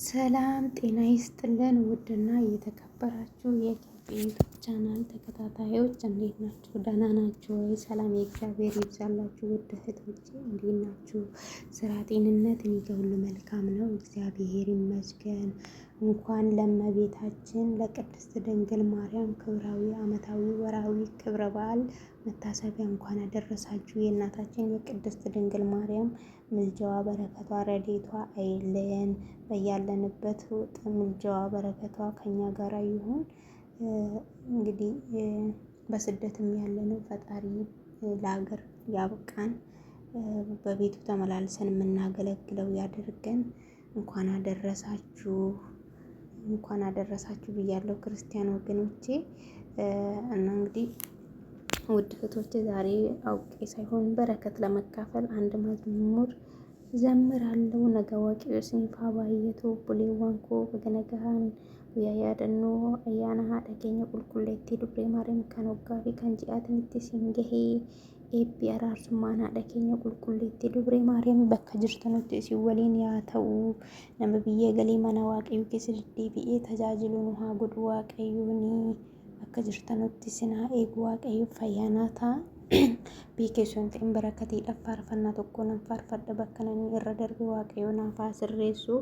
ሰላም ጤና ይስጥልን። ውድና እየተከበራችሁ የዩቲዩብ ቻናል ተከታታዮች እንዴት ናችሁ? ደህና ናችሁ ወይ? ሰላም የእግዚአብሔር ይብዛላችሁ። ውድ እህቶቼ እንዴት ናችሁ? ስራ፣ ጤንነት እኔ ጋር ሁሉ መልካም ነው፣ እግዚአብሔር ይመስገን። እንኳን ለእመቤታችን ለቅድስት ድንግል ማርያም ክብራዊ ዓመታዊ ወርሃዊ ክብረ በዓል መታሰቢያ እንኳን አደረሳችሁ። የእናታችን የቅድስት ድንግል ማርያም ምልጃዋ በረከቷ ረድኤቷ አይለየን። በያለንበት ምልጃዋ በረከቷ ከኛ ጋር ይሁን። እንግዲህ በስደትም ያለነው ፈጣሪ ለሀገር ያብቃን፣ በቤቱ ተመላልሰን የምናገለግለው ያድርገን። እንኳን አደረሳችሁ ብያለሁ ክርስቲያን ወገኖቼ። እና እንግዲህ ውድ እህቶቼ ዛሬ አውቄ ሳይሆን በረከት ለመካፈል አንድ መዝሙር ዘምራለሁ። ነገ ዋቂዮ ሲንፋ ባየቶ ቡሌዋንኮ በገነጋሃን ያያደኖ አያና ሀደገኘ ቁልቁሌቲ ዱብሬ ማርያም ከኖጋፊ ከንጂአትንቲ ሲንገሄ ኤቢ አራርሱማን ሀደገኘ ቁልቁሌቲ ዱብሬ ማርያም በከ ጅርተኖtti isin waliin yaa ta'u. Nama biyya galii mana waaqayyoo keessa deddeebi'ee tajaajilu nu haa godhu. Waaqayyoon akka jirtanitti isin haa eegu. Waaqayyoo fayyaanaa ta'a. Beekeessuun ta'in barakatiidhaaf faarfannaa tokko nan faarfadha bakka namni irra darbe waaqayyoo naaf haa sirreessu.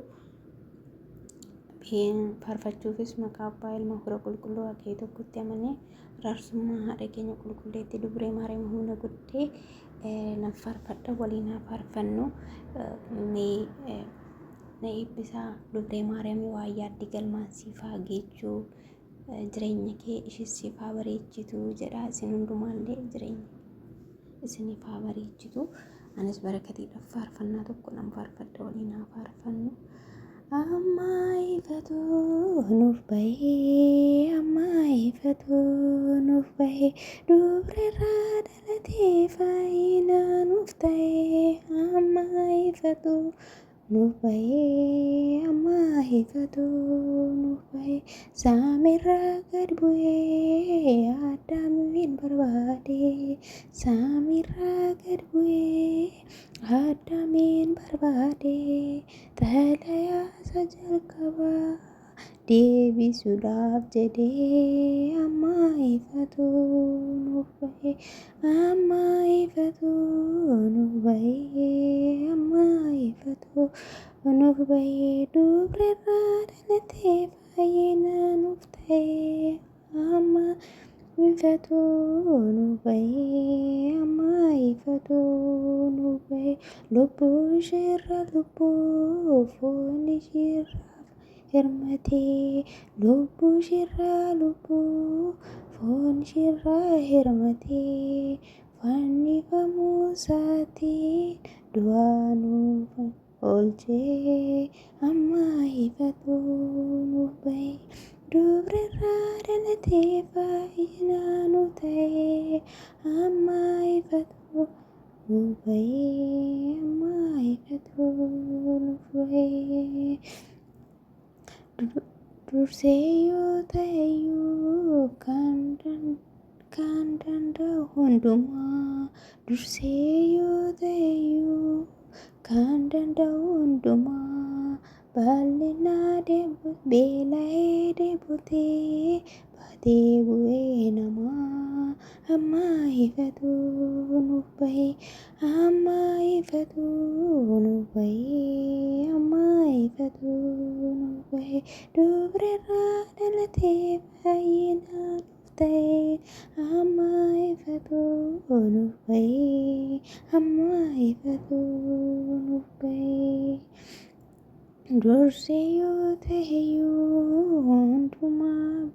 Faarfachuufis maqaa abbaa ilma fura qulqulluu waaqayyoo tokkotti amanee araarsummaa haadha keenya qulqulleetti dubree maariyaam humna guddee nan faarfadha. waliin haa faarfannu. Na eebbisaa dubree maariyaamii waa yaaddi galmaan siif haa geechuu, jireenya kee ishis siif haa bareechitu jedha. Isin hundumaallee jireenya isiniif haa bareechitu. Anis barakatiidhaaf faarfannaa tokko nan faarfadha. waliin haa faarfannu. Amma ifatu nuuf bahee, amma ifatu nuuf bahee, dubrerraa dhalatee fayyina nuuf ta'ee. Amma ifatu nuuf bahee, amma ifatu nuuf bahee, saamirraa gad bu'ee Addaamiin barbaadee, saamirraa gad bu'ee Addaamiin barbaadee, xalayaa isa jalqabaa deebisuudhaaf jedhee. Amma ifatu nuuf bahee, amma ifatu nuuf bahee, amma ifatu nuuf bahee, dubrerraa dhalatee fayyina nuuf ta'ee. Amma ifatu nuuf bahee, amma ifatu nuuf bahee, lubbuu isheerraa lubbuu foon isheerraaf hirmatee, lubbuu isheerraa lubbuu foon isheerraa hirmatee, fannifamuu isaatiin du'aa nuuf oolchee. Amma ifatu nuuf bahee, dubrerraa dhalatee fayyina nuuf ta'ee. Amma ifatu nuuf bahee, amma ifatu nuuf bahee, dursee yoo ta'eyyuu kan danda'u hundumaa, dursee yoo ta'eyyuu kan danda'u hundumaa, bal'inaa beela'ee deebotee baatee bu'ee namaa. Amma ifatu nuuf bahee, amma ifatu nuuf bahee, amma ifatu nuuf bahee, dubrerraa dhalatee fayyina nuuf ta'ee. Amma ifatu nuuf bahee, amma ifatu nuuf bahee, dursee yoo ta'eyyuu hundumaa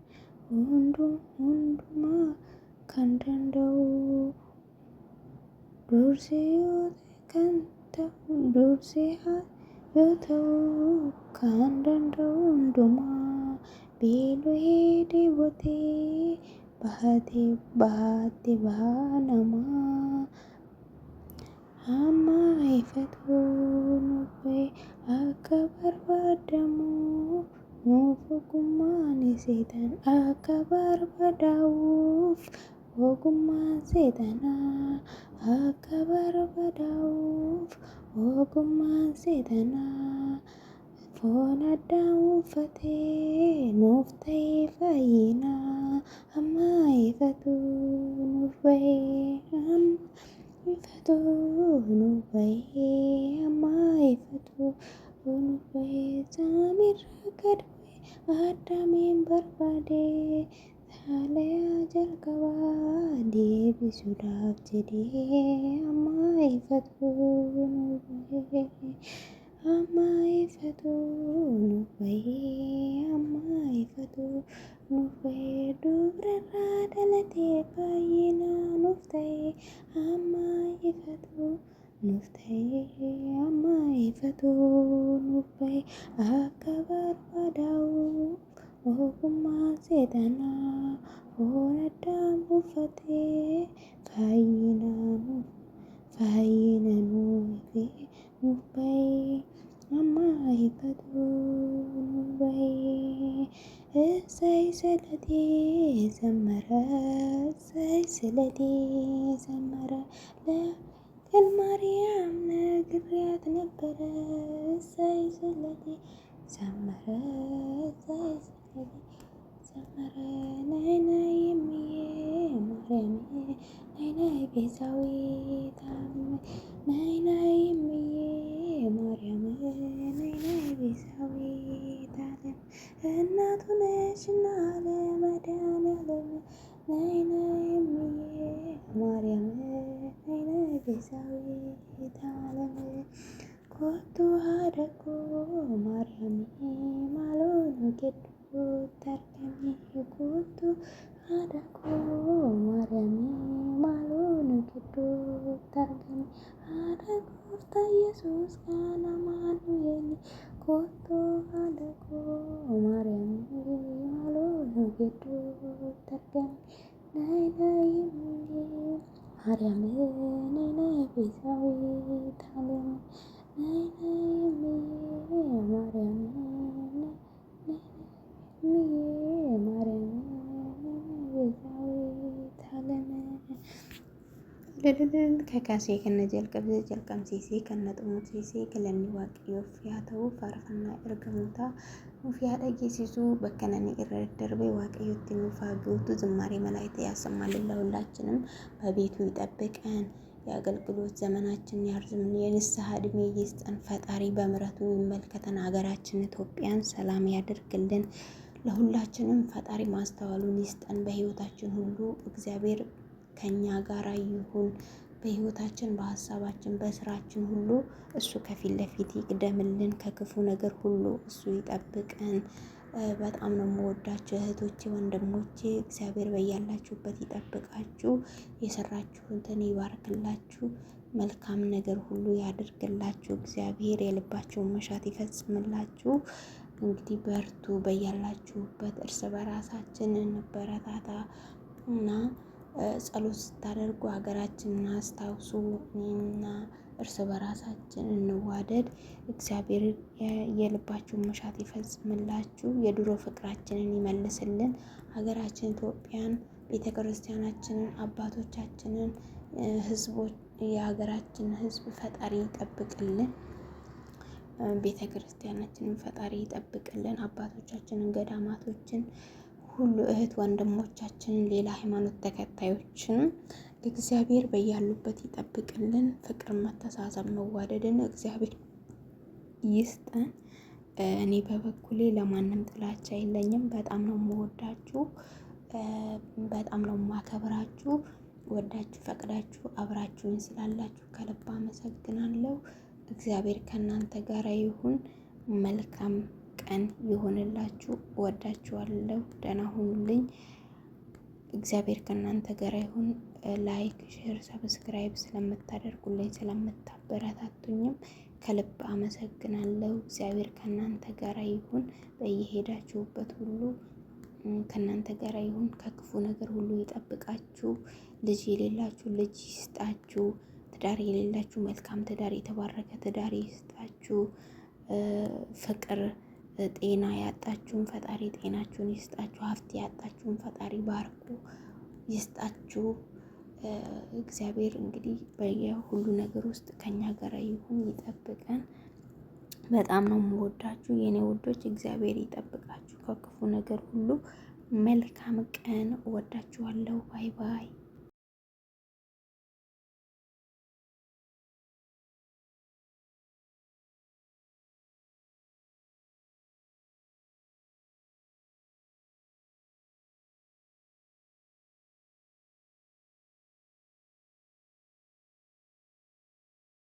kan danda'u, dursee yoo ta'u kan danda'u hundumaa, beela'ee deebotee baatee bahaa namaa. Amma ifatu nuuf bahee, akka barbaadamu nuuf ogummaan seetan, akka barbaadamuuf ogummaan seetanaa, akka barbaadamuuf ogummaan seetanaa, foon addaa uffatee nuuf ta'ee fayyinaa amma ifatu nuuf bahee ifatu nuuf bahee amma ifatu nuuf bahee saamirra gad bu'ee addaamiin barbaadee haalayaa jalqabaa deebisuudhaaf jedhee amma ifatu nuuf bahee. Amma ifatu nuuf bahee amma ifatu nuuf bahee dubrarraa dhalatee baay'inaa nuuf ta'ee amma ifatu nuuf ta'ee amma ifatu nuuf bahee akka barbaadaa'u ogummaa seexanaa foon addaa uffatee fayyina nuuf bahee. Amma ifatu nuuf bahee እሰይ ስለቴ ዘመረ እሰይ ስለቴ ዘመረ ለማርያም ነግሬያት ነበረ እሰይ ስለቴ ዘመረ እሰይ ስለቴ ዘመረ ነይ ነይ እምዬ ማርያም ነይ ነይ ቤዛዊት ነይ ነይ እምዬ ማርያም ነይ ነይ ቤዛዊት ዓለም እናቱ ነሽና ለመድኃኒዓለም ነይ ነይ እምዬ ማርያም ነይ ነይ ቤዛዊት ዓለም ኮቱ ሀደኮ ማርያም ማሎኑ ጌዱ ተርገሚ ኮቱ ሀደኮ ማርያም ማሎኑ ጌዱ ተርገሚ አደጎፍታ ኢየሱስ ካን አማኑኤል ኮቱ ሀደኮ ማርያም ማሎኑ ጌዱ ተርገሚ ነይ ነይ እምዬ ማርያም ነይ ነይ ቤዛዊት ዓለም ነይ ነይ እምዬ ማርያም ነይ እምዬ ማርያም ቤዛዊት ዓለም ልልልል ከካሴ ከነ ጀልቀምሲሴ ከነ ጥሙሲሴ ከለኒ ዋቅዮፍ ያተው ፋርፈና እርገሙታ ሙፊያ ደጌሲሱ በከነኒ ኢረደርቤ ዋቅዮት የሚፋገውቱ ዝማሬ መላእክት ያሰማልን። ለሁላችንም በቤቱ ይጠብቀን። የአገልግሎት ዘመናችን ያርዝምን። የንስሐ ዕድሜ ይስጠን። ፈጣሪ በምሕረቱ ይመልከተን። ሀገራችን ኢትዮጵያን ሰላም ያድርግልን። ለሁላችንም ፈጣሪ ማስተዋሉን ይስጠን። በህይወታችን ሁሉ እግዚአብሔር ከኛ ጋር ይሁን። በህይወታችን፣ በሀሳባችን፣ በስራችን ሁሉ እሱ ከፊት ለፊት ይቅደምልን። ከክፉ ነገር ሁሉ እሱ ይጠብቀን። በጣም ነው የምወዳችሁ እህቶቼ፣ ወንድሞቼ። እግዚአብሔር በያላችሁበት ይጠብቃችሁ። የሰራችሁትን ይባርክላችሁ። መልካም ነገር ሁሉ ያድርግላችሁ። እግዚአብሔር የልባችሁን መሻት ይፈጽምላችሁ። እንግዲህ በርቱ። በያላችሁበት እርስ በራሳችን እንበረታታ እና ጸሎት ስታደርጉ ሀገራችንን አስታውሱ እና እርስ በራሳችን እንዋደድ። እግዚአብሔር የልባችሁን መሻት ይፈጽምላችሁ። የድሮ ፍቅራችንን ይመልስልን። ሀገራችን ኢትዮጵያን፣ ቤተ ክርስቲያናችንን፣ አባቶቻችንን፣ ህዝቦች፣ የሀገራችን ህዝብ ፈጣሪ ይጠብቅልን። ቤተ ክርስቲያናችንን ፈጣሪ ይጠብቅልን። አባቶቻችንን፣ ገዳማቶችን ሁሉ እህት ወንድሞቻችንን፣ ሌላ ሃይማኖት ተከታዮችንም እግዚአብሔር በያሉበት ይጠብቅልን። ፍቅር፣ መተሳሰብ፣ መዋደድን እግዚአብሔር ይስጠን። እኔ በበኩሌ ለማንም ጥላቻ የለኝም። በጣም ነው የምወዳችሁ፣ በጣም ነው የማከብራችሁ። ወዳችሁ ፈቅዳችሁ አብራችሁኝ ስላላችሁ ከልብ አመሰግናለሁ። እግዚአብሔር ከእናንተ ጋር ይሁን። መልካም ቀን ይሆንላችሁ። ወዳችኋለሁ። ደህና ሁኑልኝ። እግዚአብሔር ከእናንተ ጋር ይሁን። ላይክ፣ ሼር፣ ሰብስክራይብ ስለምታደርጉልኝ ስለምታበረታቱኝም ከልብ አመሰግናለሁ። እግዚአብሔር ከእናንተ ጋር ይሁን። በየሄዳችሁበት ሁሉ ከእናንተ ጋር ይሁን። ከክፉ ነገር ሁሉ ይጠብቃችሁ። ልጅ የሌላችሁ ልጅ ይስጣችሁ። ትዳር የሌላችሁ መልካም ትዳር፣ የተባረከ ትዳር ይስጣችሁ። ፍቅር፣ ጤና ያጣችሁን ፈጣሪ ጤናችሁን ይስጣችሁ። ሀብት ያጣችሁን ፈጣሪ ባርኩ ይስጣችሁ። እግዚአብሔር እንግዲህ በየሁሉ ነገር ውስጥ ከኛ ጋር ይሁን፣ ይጠብቀን። በጣም ነው የምወዳችሁ የኔ ውዶች። እግዚአብሔር ይጠብቃችሁ ከክፉ ነገር ሁሉ። መልካም ቀን። እወዳችኋለሁ። ባይ ባይ።